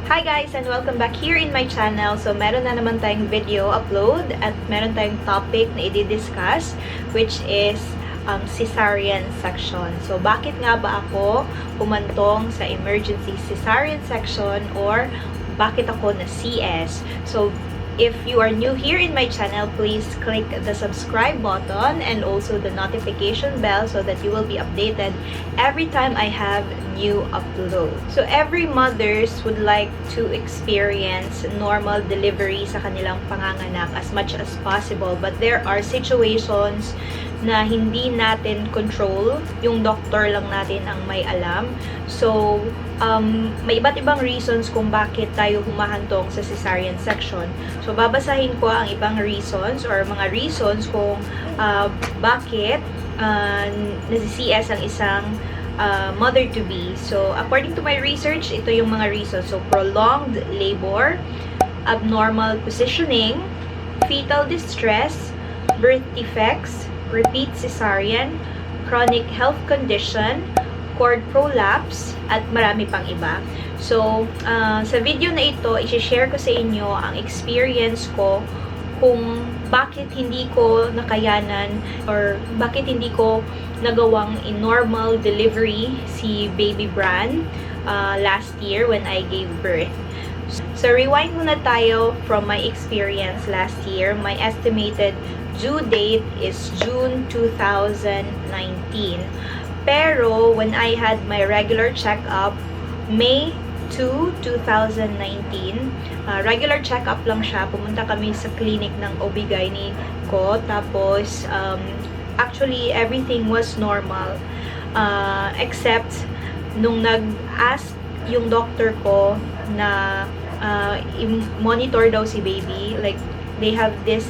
Hi guys and welcome back here in my channel. So meron na naman tayong video upload at meron tayong topic na i-discuss which is cesarean section. So bakit nga ba ako humantong sa emergency cesarean section or bakit ako na CS? So if you are new here in my channel, please click the subscribe button and also the notification bell so that you will be updated every time I have new upload. So every mothers would like to experience normal delivery sa kanilang panganganak as much as possible, but there are situations na hindi natin control, yung doctor lang natin ang may alam. So may iba't ibang reasons kung bakit tayo humahantong sa cesarean section. So babasahin ko ang ibang reasons or mga reasons kung bakit nasi-CS ang isang mother-to-be. So, according to my research, ito yung mga reasons. So, prolonged labor, abnormal positioning, fetal distress, birth defects, repeat cesarean, chronic health condition, cord prolapse, at marami pang iba. So, sa video na ito, i-share ko sa inyo ang experience ko kung bakit hindi ko nakayanan or bakit hindi ko nagawang in normal delivery si baby Bran last year when I gave birth. So rewind muna tayo from my experience last year. My estimated due date is June 2019. Pero when I had my regular checkup, May 2, 2019, regular check-up lang siya. Pumunta kami sa clinic ng OB-GYN ko. Tapos, actually, everything was normal. Except, nung nag-ask yung doctor ko na monitor daw si baby. Like, they have this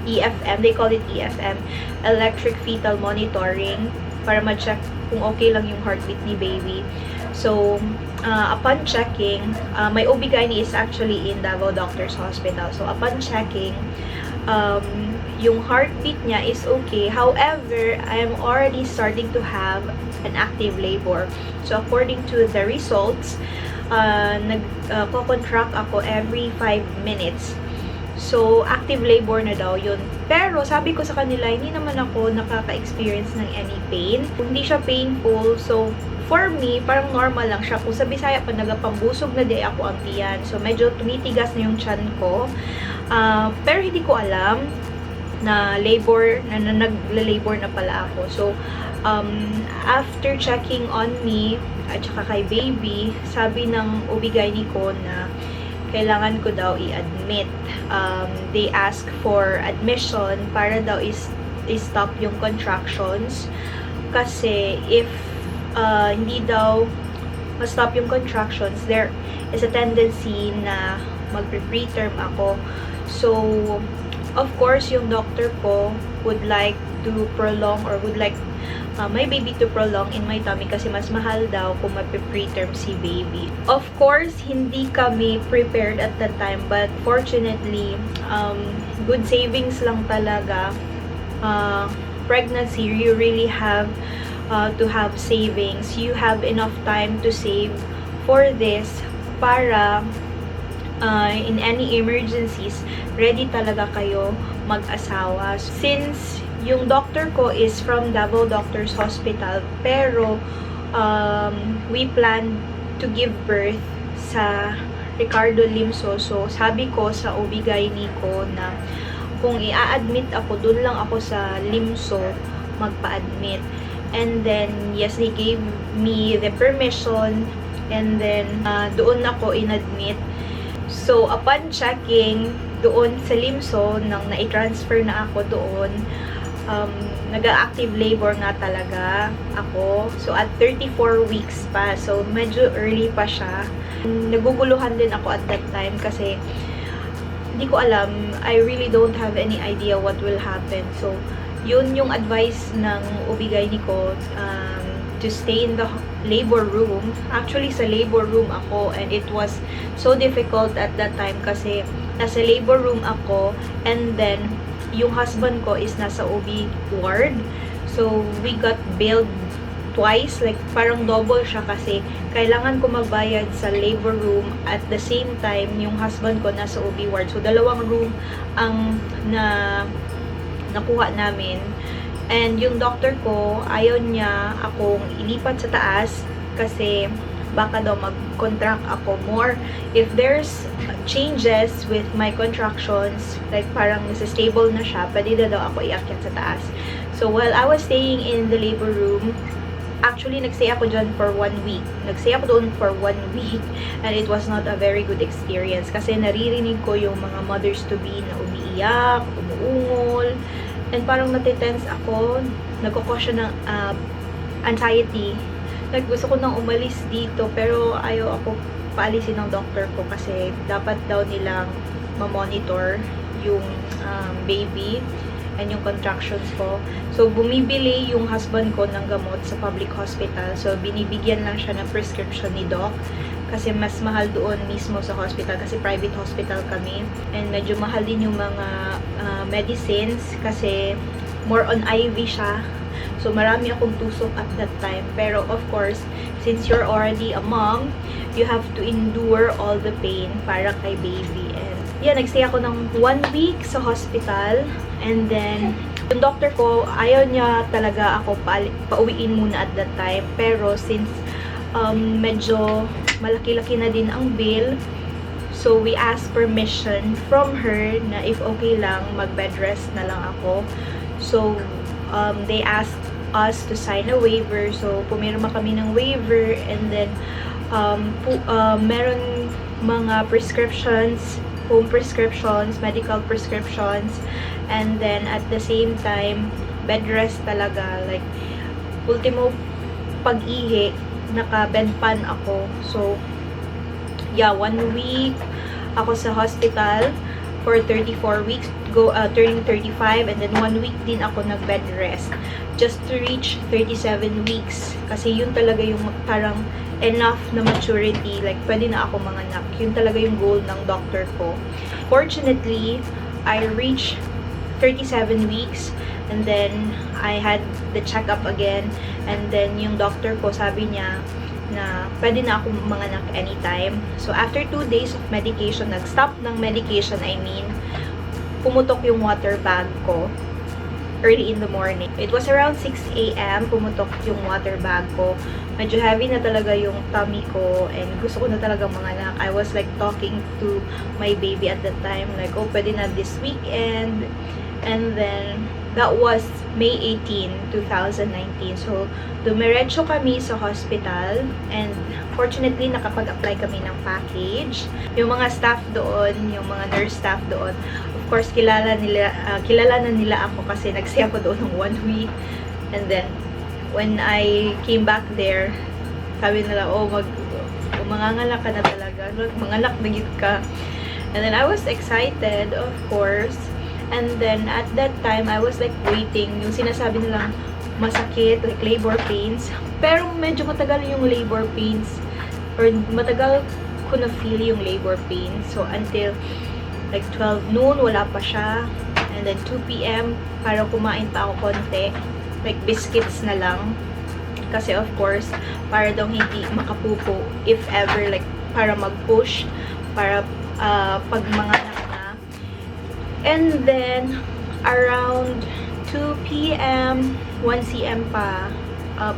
EFM, they call it EFM, electric fetal monitoring, para ma-check kung okay lang yung heartbeat ni baby. So, upon checking, my OB-GYN is actually in Davao Doctors Hospital. So, upon checking, yung heartbeat niya is okay. However, I am already starting to have an active labor. So, according to the results, nag-contract ako every 5 minutes. So, active labor na daw yun. Pero, sabi ko sa kanila, hindi naman ako nakaka-experience ng any pain. Hindi siya painful. So, for me, parang normal lang siya. Kung sa Bisaya pa, nagapambusog na di ako ang tiyan. So, medyo tumitigas na yung tiyan ko. Pero hindi ko alam na labor, na nagla-labor na pala ako. So, after checking on me, at saka kay baby, sabi ng OB-GYN ko na kailangan ko daw i-admit. They ask for admission para daw i-stop yung contractions. Kasi if hindi daw ma-stop yung contractions, there is a tendency na mag-preterm ako. So, of course, yung doctor ko would like to prolong or would like my baby to prolong in my tummy kasi mas mahal daw kung mag-preterm si baby. Of course, hindi kami prepared at that time, but fortunately, good savings lang talaga. Pregnancy, you really have to have savings. You have enough time to save for this para in any emergencies, ready talaga kayo mag-asawa. Since yung doctor ko is from Davao Doctors Hospital, pero we plan to give birth sa Ricardo Limso. So, sabi ko sa OB-GYN ko na kung i-admit ako, dun lang ako sa Limso magpa-admit. And then, yes, they gave me the permission. And then, doon ako in-admit. So, upon checking, doon sa Limso, nang na-transfer na ako doon, nag-active labor nga talaga ako. So, at 34 weeks pa. So, medyo early pa siya. Naguguluhan din ako at that time kasi hindi ko alam. I really don't have any idea what will happen. So, yun yung advice ng OB-GYN ko, to stay in the labor room. Actually, sa labor room ako, and it was so difficult at that time kasi nasa labor room ako, and then yung husband ko is nasa OB ward. So, we got billed twice, like parang double siya kasi kailangan ko magbayad sa labor room at the same time yung husband ko nasa OB ward. So dalawang room ang nakuha namin. And yung doctor ko, ayaw niya akong ilipat sa taas kasi baka daw mag-contract ako more. If there's changes with my contractions, like parang stable na siya, pwede na daw ako iakyat sa taas. So while I was staying in the labor room, actually nagstay ako dyan for 1 week. Nagstay ako doon for 1 week and it was not a very good experience kasi naririnig ko yung mga mothers-to-be na umiiyak, umuungol, and parang natitense ako, nagkakos siya ng anxiety. Like, gusto ko nang umalis dito, pero ayaw ako paalisin ng doctor ko kasi dapat daw nilang ma-monitor yung baby and yung contractions ko. So, bumibili yung husband ko ng gamot sa public hospital. So, binibigyan lang siya ng prescription ni doc kasi mas mahal doon mismo sa hospital kasi private hospital kami. And medyo mahal din yung mga medicines kasi more on IV siya. So, marami akong tusok at that time. Pero, of course, since you're already a mom, you have to endure all the pain para kay baby. And, yeah, nagstay ako ng 1 week sa hospital. And then, yung doctor ko, ayaw niya talaga ako pauwiin muna at that time. Pero, since medyo malaki-laki na din ang bill, so we asked permission from her na if okay lang, mag-bed rest na lang ako. So, they asked us to sign a waiver. So, pumirma kami ng waiver and then meron mga prescriptions, home prescriptions, medical prescriptions, and then at the same time, bed rest talaga. Like, ultimo pag-ihi, naka-bedpan ako. So, yeah, 1 week ako sa hospital for 34 weeks, turning 35, and then 1 week din ako nag-bed rest just to reach 37 weeks. Kasi yun talaga yung parang enough na maturity, like pwede na ako manganak. Yun talaga yung goal ng doctor ko. Fortunately, I reached 37 weeks and then I had the checkup again, and then yung doctor ko sabi niya na pwede na ako manganak anytime. So after 2 days of medication, nag-stop ng medication, I mean, pumutok yung water bag ko early in the morning. It was around 6 a.m. pumutok yung water bag ko. Medyo heavy na talaga yung tummy ko and gusto ko na talaga manganak. I was like talking to my baby at that time, like, oh, pwede na this weekend. And then, that was May 18, 2019. So, dumiretso kami sa hospital and fortunately, nakapag-apply kami ng package. Yung mga staff doon, yung mga nurse staff doon, of course, kilala na nila ako kasi nagstay ako doon ng 1 week. And then, when I came back there, sabi nila, oh, manganganak ka na talaga. Manganak na gid ka. And then, I was excited, of course. And then, at that time, I was like waiting. Yung sinasabi nilang masakit, like labor pains. Pero medyo matagal yung labor pains. Or matagal ko na feel yung labor pains. So, until like 12 noon, wala pa siya. And then 2 p.m., para kumain pa ako konti. Like biscuits na lang. Kasi of course, para daw hindi makapupo. If ever, like, para mag-push. Para pag mga and then, around 2 p.m., 1 cm pa,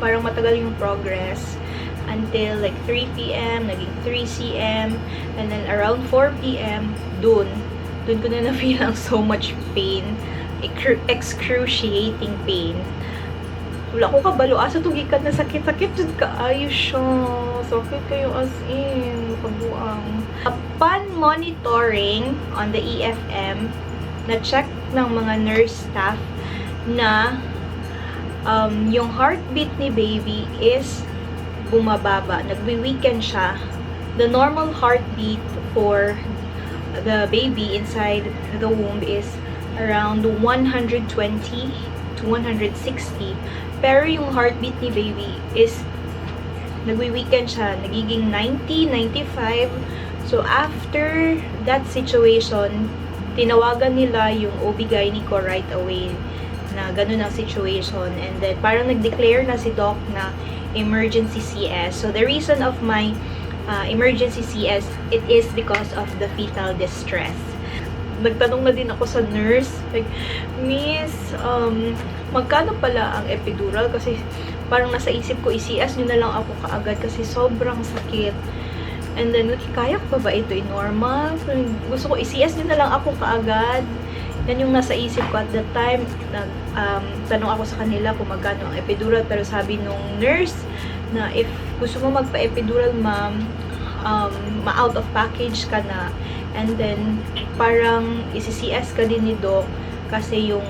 parang matagal yung progress. Until like 3 p.m., naging 3 cm. And then around 4 p.m., dun ko na na-feel ang so much pain. Excruciating pain. Wala ko kabalo. Asa tugikat na sakit-sakit dyan ka. Ayos siya. Sakit kayo as in. Kabuang. Upon monitoring on the EFM, na-check ng mga nurse staff na yung heartbeat ni baby is bumababa. Nagwi-weaken siya. The normal heartbeat for the baby inside the womb is around 120 to 160. Pero yung heartbeat ni baby is nagwi-weaken siya. Nagiging 90, 95. So, after that situation, tinawagan nila yung OB-GYN ko right away na ganun ang situation. And then, parang nag-declare na si Doc na emergency CS. So the reason of my emergency CS, it is because of the fetal distress. Nagtanong na din ako sa nurse, like, Miss, magkano pala ang epidural? Kasi parang nasa isip ko, i-CS nyo na lang ako kaagad kasi sobrang sakit. And then, kaya ko ba ito normal? Gusto ko, i-CS nyo na lang ako kaagad. Yan yung nasa isip ko at that time. Tanong ako sa kanila kung magkano ang epidural. Pero sabi nung nurse na if gusto mo magpa-epidural, ma'am, ma-out of package ka na. And then, parang isi-CS ka din ni Doc kasi yung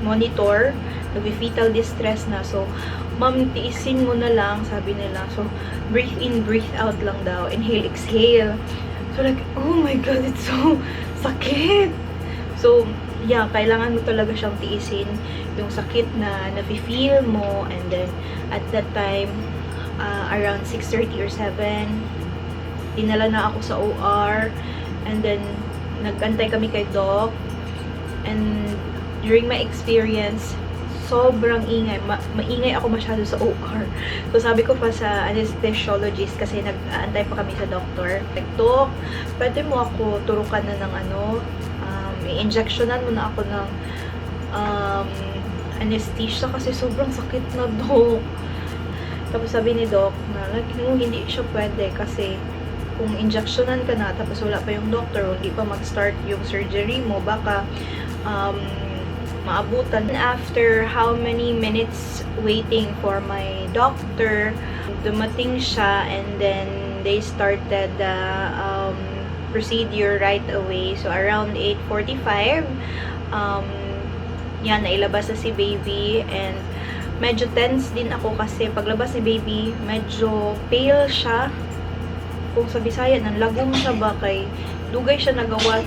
monitor, nag-fetal distress na. So, ma'am, tiisin mo na lang, sabi nila. So, breathe in, breathe out lang daw. Inhale, exhale. So, like, oh my God, it's so sakit. So, yeah, kailangan mo talaga siyang tiisin yung sakit na nafe-feel mo. And then, at that time, around 6:30 or 7, dinala na ako sa OR. And then, nag-antay kami kay Doc. And during my experience, sobrang ingay. Maingay ako masyado sa OR. So, sabi ko pa sa anesthesiologist kasi nag-aantay pa kami sa doctor. Like, Doc, pwede mo ako turukan na ng i-injectionan mo na ako ng anesthesia kasi sobrang sakit na, Doc. Tapos sabi ni Doc na like, hindi siya pwede kasi kung injectionan ka na tapos wala pa yung doctor, hindi pa mag-start yung surgery mo, baka maabutan. After how many minutes waiting for my doctor, dumating siya and then they started the procedure right away. So, around 8:45, yan, nailabas na si baby and medyo tense din ako kasi paglabas ni baby, medyo pale siya. Kung sa Bisaya, nanlagom siya ba kay dugay siya nagawa,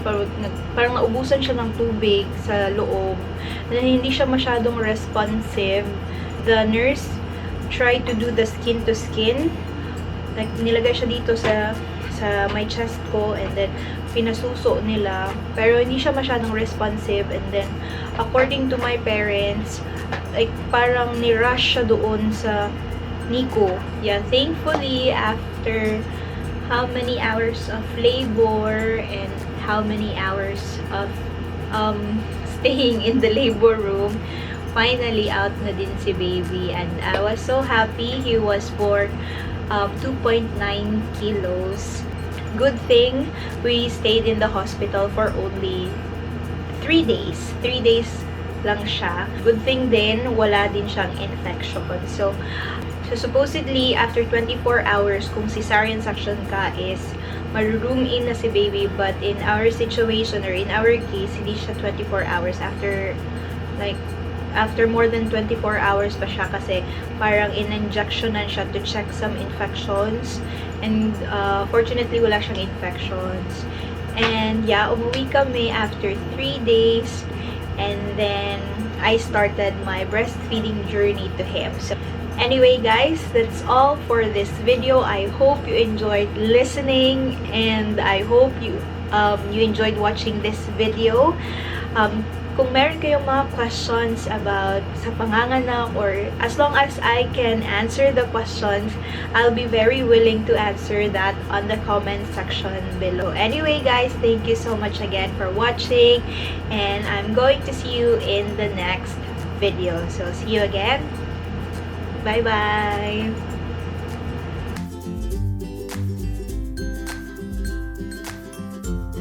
parang naubusan siya ng tubig sa loob. And hindi siya masyadong responsive. The nurse tried to do the skin to skin. Like, nilagay siya dito sa my chest ko and then pinasuso nila. Pero hindi siya masyadong responsive. And then, according to my parents, like, parang ni-rush siya doon sa NICU. Yeah, thankfully, after how many hours of labor and how many hours of staying in the labor room, finally out na din si baby. And I was so happy. He was born 2.9 kilos. Good thing we stayed in the hospital for only 3 days. 3 days lang siya. Good thing din, wala din siyang infection. So supposedly, after 24 hours, kung cesarean section ka is maru-room in na si baby. But in our situation, or in our case, hindi siya 24 hours. After more than 24 hours pa siya kasi parang in-injectionan siya to check some infections. And fortunately, wala siyang infections. And yeah, umuwi kami after 3 days. And then, I started my breastfeeding journey to him. So, anyway, guys, that's all for this video. I hope you enjoyed listening and I hope you enjoyed watching this video. Kung meron kayong mga questions about sa panganganak, or as long as I can answer the questions, I'll be very willing to answer that on the comment section below. Anyway, guys, thank you so much again for watching and I'm going to see you in the next video. So, see you again. Bye-bye!